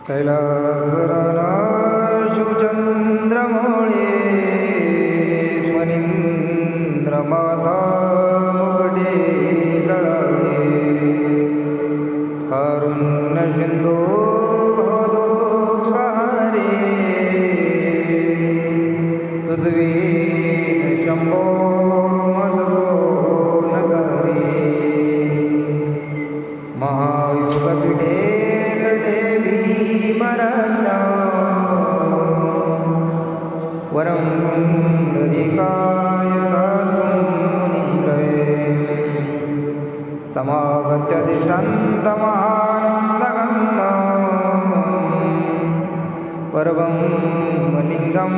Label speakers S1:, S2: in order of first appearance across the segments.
S1: कैलासराना शिवचंद्रमौळे मनिंद्र माता मुगडे जळाळे कारुण्य सिंधू भवदुःखहारे तुझवीन शंभो मज कोण तारे महायोगपीठे तटे भीमरत्ना वरं पुंडरीकाय धातुं मुनीन्द्रये समागत्यतिष्ठन्तमहानन्दगन्धं परमं लिङ्गं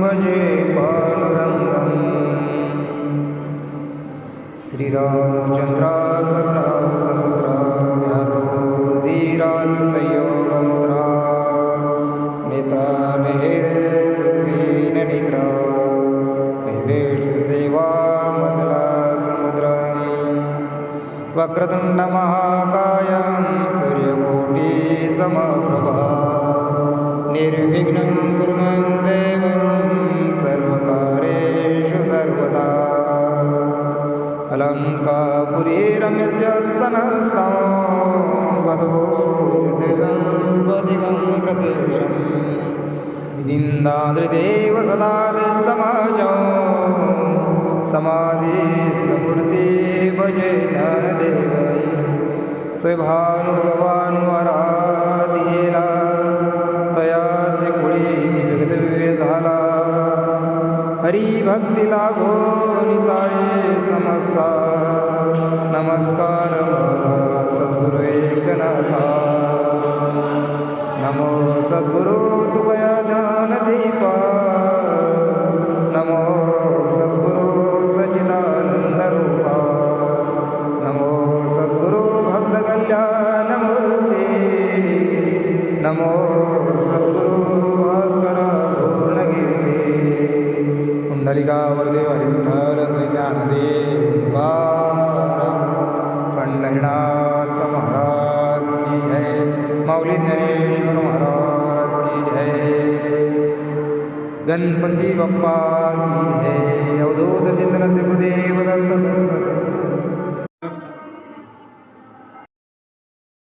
S1: भजे पाण्डुरङ्गम् श्रीरामचंद्रा करुणा समुद्रा ध्यातो तुझी राज संयोग मुद्रा नेत्रा नेरे तुझवीन निद्रा कैवेश सेवा मजला समुद्र वक्रतुंड महाकाय सूर्यकोटी समप्रभा निर्विघ्नं कुरु मं देवं सर्वकार्येषु सर्वदा अलङ्कापुरी रम्यस्य स्तनस्तं वधूषितेजं स्फटिकं प्रत्यक्षं विदिन्दाद्रिदेव सदा दिष्टमाजौ समाधिस्थमूर्ति भजे ज्ञानदेवं स्वभानुजवानुवराधिला तयाचे कुळी दिव्यदिव्य झाला हरिभक्ती लागो निताळे समजता नमस्कार माझा सद्गुरु एकनाथा नमो सद्गुरु तुकया ज्ञानदीपा नमो सद्गुरु सच्चिदानंद रूपा नमो सद्गुरु भक्त कल्याणमूर्ती नमो सद्गुरु भास्कर पूर्णकीर्ती पुंडलिकावरदेव हरी विठ्ठल श्री ज्ञानदेव तुकाराम पंढरीनाथ महाराज की जय माऊली ज्ञानेश्वर महाराज की जय गणपती बाप्पा की जय अवधूत चिंतन श्री गुरुदेव दत्त दत्त